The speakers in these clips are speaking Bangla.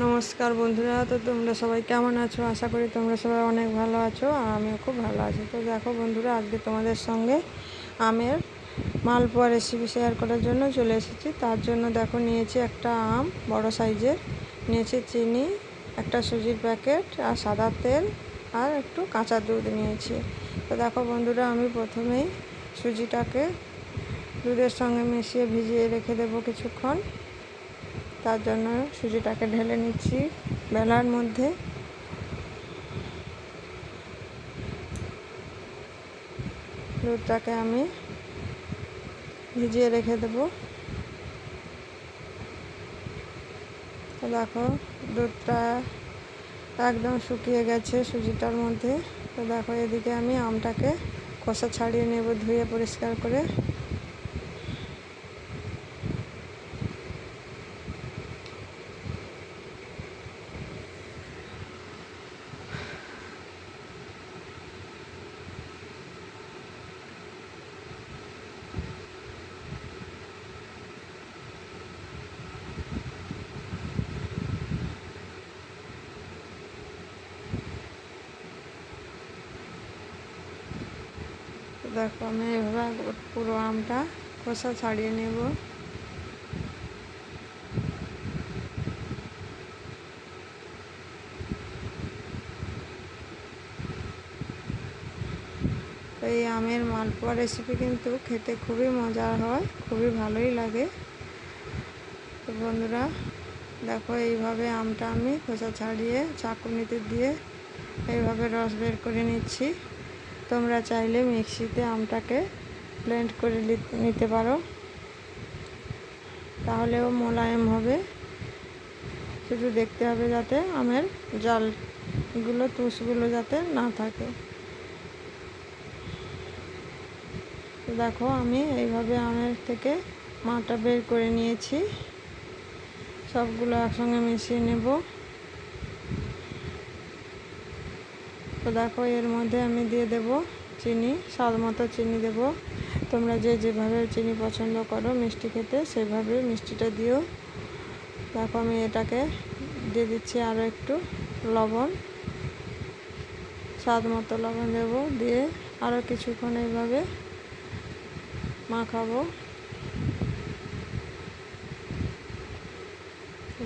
নমস্কার বন্ধুরা, তো তোমরা সবাই কেমন আছো? আশা করি তোমরা সবাই অনেক ভালো আছো, আর আমিও খুব ভালো আছি। তো দেখো বন্ধুরা, আজকে তোমাদের সঙ্গে আমের মালপোয়া রেসিপি শেয়ার করার জন্য চলে এসেছি। তার জন্য দেখো নিয়েছি একটা আম বড় সাইজের, নিয়েছি চিনি, একটা সুজির প্যাকেট, আর সাদা তেল, আর একটু কাঁচা দুধ নিয়েছি। তো দেখো বন্ধুরা, আমি প্রথমেই সুজিটাকে দুধের সঙ্গে মিশিয়ে ভিজিয়ে রেখে দেবো কিছুক্ষণ। তার জন্য সুজিটাকে ঢেলে নিচ্ছি বেলার মধ্যে। দুধটাকে আমি ভিজিয়ে রেখে দেবো। তো দেখো দুধটা একদম শুকিয়ে গেছে সুজিটার মধ্যে। তো দেখো এদিকে আমি আমটাকে খোসা ছাড়িয়ে নেব, ধুয়ে পরিষ্কার করে। দেখো আমি এভাবে পুরো আমটা খোসা ছাড়িয়ে নেব। এই আমের মালপোয়া রেসিপি কিন্তু খেতে খুবই মজার হয়, খুবই ভালোই লাগে। তো বন্ধুরা দেখো এইভাবে আমটা আমি খোসা ছাড়িয়ে চাকুনিতে দিয়ে এইভাবে রস বের করে নিচ্ছি। তোমরা চাইলে মিক্সিতে আমটাকে ব্লেন্ড করে নিতে পারো, তাহলেও মোলায়েম হবে। শুধু দেখতে হবে যাতে আমের জালগুলো, তুষগুলো যাতে না থাকে। দেখো আমি এইভাবে আমের থেকে মাটা বের করে নিয়েছি। সবগুলো একসঙ্গে মিশিয়ে নেব। তো দেখো এর মধ্যে আমি দিয়ে দেব চিনি, স্বাদ মতো চিনি দেব। তোমরা যেভাবে চিনি পছন্দ করো মিষ্টি খেতে, সেভাবে মিষ্টিটা দিও। দেখো আমি এটাকে দিয়ে দিচ্ছি আরও একটু লবণ, স্বাদ মতো লবণ দেব। দিয়ে আরও কিছুক্ষণ এইভাবে মাখাবো।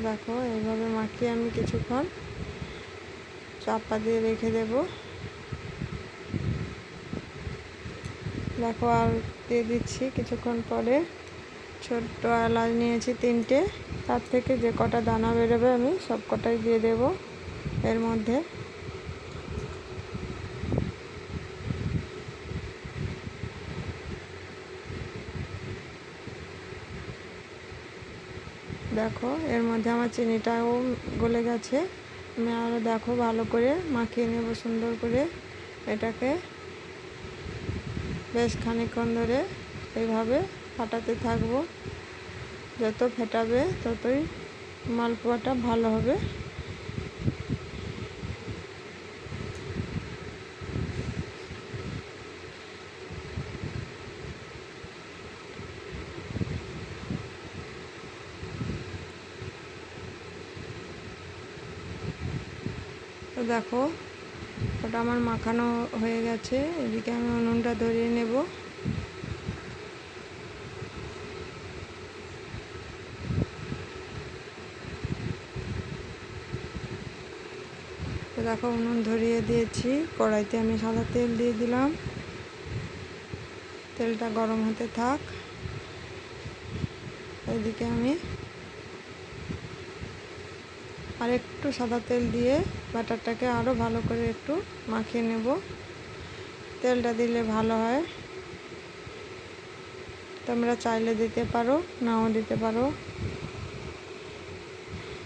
দেখো এইভাবে মাখিয়ে আমি কিছুক্ষণ চাপা দিয়ে রেখে দেব। দেখো আর দিয়ে দিচ্ছি কিছুক্ষণ পরে ছোট্ট এলাচ নিয়েছি 3টে, তার থেকে যে কটা দানা বেরোবে আমি সব কটাই দিয়ে দেব এর মধ্যে। দেখো এর মধ্যে আমার চিনিটাও গলে গেছে। আমি আরও দেখো ভালো করে মাখিয়ে নেব সুন্দর করে। এটাকে বেশ খানিকক্ষণ ধরে এইভাবে ফাটাতে থাকবো। যত ফেটাবে ততই মালপোয়াটা ভালো হবে। তো দেখো ওটা আমার মাখানো হয়ে গেছে। এদিকে আমি উনুনটা ধরিয়ে নেব। তো দেখো উনুন ধরিয়ে দিয়েছি, কড়াইতে আমি সাদা তেল দিয়ে দিলাম। তেলটা গরম হতে থাক। এদিকে আমি আর একটু সাদা তেল দিয়ে ব্যাটারটাকে আরও ভালো করে একটু মাখিয়ে নেব। তেলটা দিলে ভালো হয়, তোমরা চাইলে দিতে পারো, নাও দিতে পারো।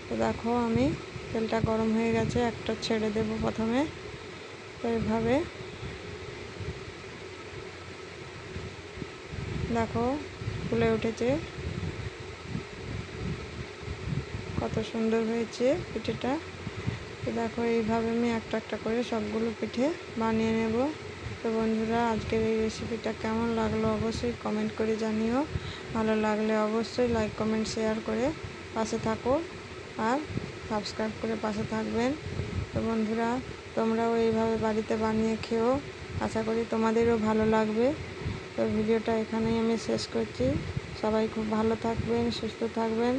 তো দেখো আমি তেলটা গরম হয়ে গেছে, একটা ছেড়ে দেব প্রথমে। তো এইভাবে দেখো ফুলে উঠেছে, কত সুন্দর হয়েছে পিঠেটা। তো দেখো এইভাবে আমি একটা একটা করে সবগুলো পিঠে বানিয়ে নেব। তো বন্ধুরা আজকের এই রেসিপিটা কেমন লাগলো অবশ্যই কমেন্ট করে জানিও। ভালো লাগলে অবশ্যই লাইক কমেন্ট শেয়ার করে পাশে থাকো। আর সাবস্ক্রাইব করে পাশে থাকবেন। তো বন্ধুরা, তোমরাও এইভাবে বাড়িতে বানিয়ে খেও, আশা করি তোমাদেরও ভালো লাগবে। তো ভিডিওটা এখানেই আমি শেষ করছি। সবাই খুব ভালো থাকবেন, সুস্থ থাকবেন।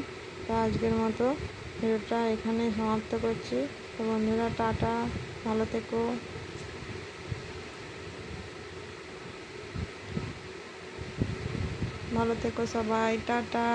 তো আজকের মতো ভিডিওটা এখানেই সমাপ্ত করছি। তো বন্ধুরা, টাটা, ভালো থেকো। ভালো থেকো সবাই, টাটা।